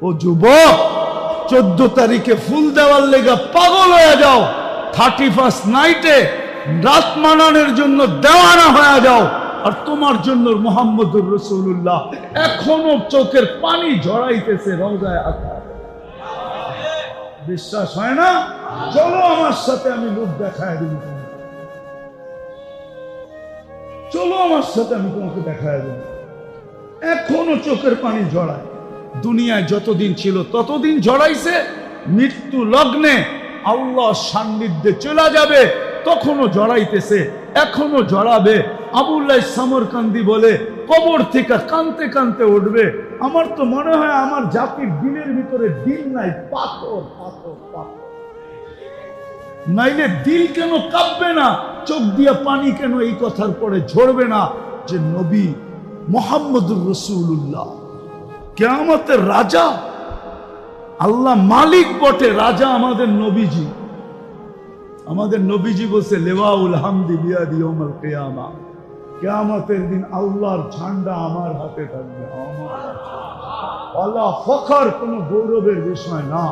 ও যুবক, 14 তারিখে ফুল দেওয়ার লেগা পাগল হয়ে যাও, 31 নাইটে রাত মানানোর জন্য দেওয়ানা হয়ে যাও, আর তোমার জন্য মুহাম্মদুর রাসূলুল্লাহ এখনো চোখের পানি ঝরাইতেছে রওজায়ে আতহার। বিশ্বাস হয় না? চলো আমার সাথে, আমি লোক দেখায় দিব। চলো আমার সাথে, আমি তোমাকে দেখায় দেব। এখনো চোখের পানি ঝরায়। দুনিয়ায় যতদিন ছিল ততদিন ঝরাইছে, মৃত্যু লগ্নে আল্লাহ সান্নিধ্যে চলে যাবে তখনও ঝরাইতেছে, এখনো ঝরাবে। আবুল্লাহ সামরকান্দি বলে, কবর থেকে কানতে কানতে উঠবে। আমার তো মনে হয় আমার জাতির দিলের ভিতরে দিল নাই, পাথর পাথর পাথর। নাইলে দিল কেন কাঁপবে না, চোখ দিয়ে পানি কেন এই কথার পরে ঝরবে না যে নবী মুহাম্মদুর রাসূলুল্লাহ কিয়ামতের রাজা। আল্লাহ মালিক বটে, রাজা আমাদের নবীজি। আমাদের নবীজি বলছে, লেওয়াউল হামদি বিয়াদি ইয়াউমুল কিয়ামা, কিয়ামতের দিন আল্লাহর ঝান্ডা আমার হাতে থাকবে। আল্লাহ ফখর, কোনো গৌরবের বিষয় না।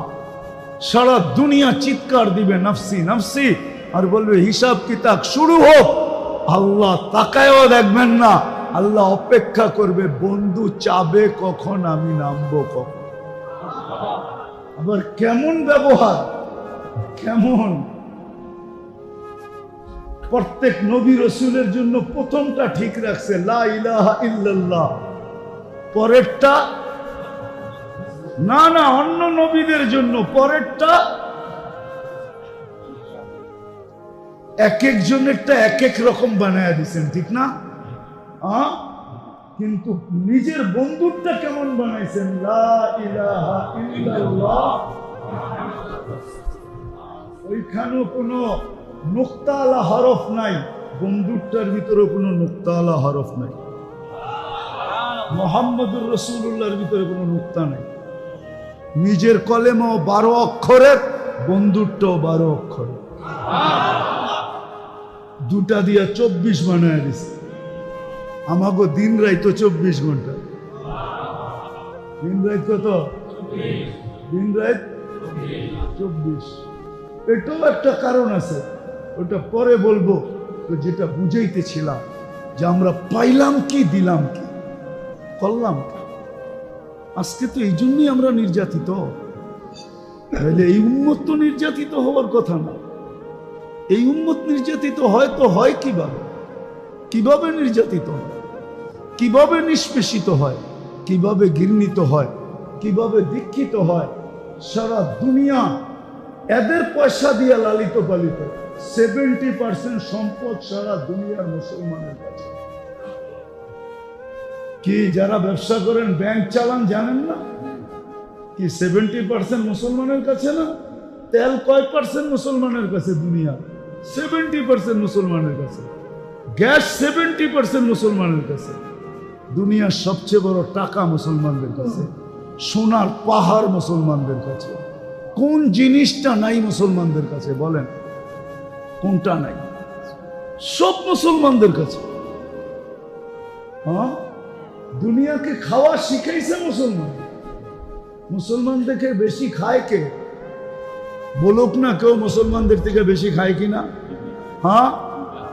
সারা দুনিয়া চিৎকার দিবে নফসি নফসি, আর বলবে হিসাব কিতাব শুরু হোক। আল্লাহ তাকায়ও দেখবেন না, আল্লাহ অপেক্ষা করবে, বন্ধু চাবে কখন আমি নামবো কখন। আবার কেমন ব্যবহার, কেমন! প্রত্যেক নবী রাসূলের জন্য প্রথমটা ঠিক রাখছে, লা ইলাহা ইল্লাল্লাহ। পরেরটা না, না, অন্য নবীদের জন্য পরেরটা। এক একজনেরটা এক এক রকম বানায় দিচ্ছেন, ঠিক না? কিন্তু নিজের বন্ধুরটা কেমন বানাইছেন, লা ইলাহা ইল্লাল্লাহ। ওইখানেও কোনো নুক্তাওয়ালা হরফ নাই, বন্ধুরটার ভিতরে কোনো নুক্তাওয়ালা হরফ নাই। মুহাম্মদুর রাসূলুল্লাহর ভিতরে কোনো নুক্তা নাই। নিজের কলেমাও 12 অক্ষরের, বন্ধুরটাও 12 অক্ষরের। দুটা দিয়া 24 বানায় দিছে। আমাগো দিন রাত 24 ঘন্টা। দিন রাত কত? দিন রাত 24। এটাও একটা কারণ আছে, ওটা পরে বলবো। তো যেটা বুঝাইতেছিলাম যে আমরা পাইলাম কি, দিলাম কি, করলাম কি। আজকে তো এই জন্যই আমরা নির্যাতিত। এই উম্মত তো নির্যাতিত হওয়ার কথা না। এই উম্মত নির্যাতিত হয় তো হয় কিভাবে? কিভাবে নির্যাতিত হয়, কিভাবে নিষ্পেষিত হয়, কিভাবে ঘৃণিত হয়, কিভাবে দীক্ষিত হয়। সারা দুনিয়া এদের পয়সা দিয়ে লালিত পালিত। 70% সম্পদ সারা দুনিয়ার মুসলমানের কাছে। কি যারা ব্যবসা করেন, ব্যাংক চালান, জানেন না কি 70% মুসলমানের কাছে না? তেল কয় পার্সেন্ট মুসলমানের কাছে? দুনিয়া 70% মুসলমানের কাছে। গ্যাস 70% মুসলমানের কাছে। দুনিয়ার সবচেয়ে বড় টাকা মুসলমানদের কাছে। সোনার পাহাড় মুসলমানদের কাছে। কোন জিনিসটা নাই মুসলমানদের কাছে? বলেন, কোনটা নাই? সব মুসলমানদের কাছে। হ্যাঁ, দুনিয়াকে খাওয়া শিখাইছে মুসলমান। মুসলমান থেকে বেশি খায় কে? বলুক না কেউ মুসলমানদের থেকে বেশি খায় কিনা। হ্যাঁ,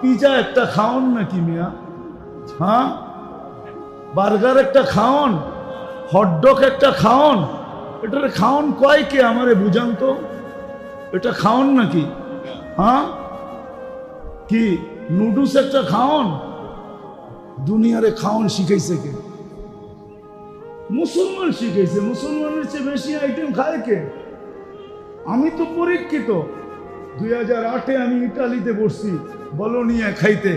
পিজা একটা খাওন নাকি মিয়া? হ্যাঁ, বার্গার একটা খাওন, হটডগ একটা খাওন। এটার খাওন কয় কে? আমারে বুঝান তো, এটা খাওন নাকি? হ্যাঁ, কি নুডলস একটা খাওন? দুনিয়ারে খাওন শিখাইছে কে? মুসলমান শিখাইছে। মুসলমানের চেয়ে বেশি আইটেম খায় কে? আমি তো পরীক্ষিত। 2008-এ আমি ইটালিতে বসছি বলোনিয়া খাইতে।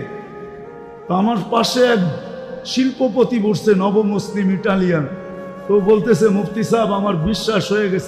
তো আমার পাশে এক শিল্পপতি বসছে, নবমুসলিম ইটালিয়ান। তো বলতেছে, মুফতি সাহেব আমার বিশ্বাস হয়ে গেছে।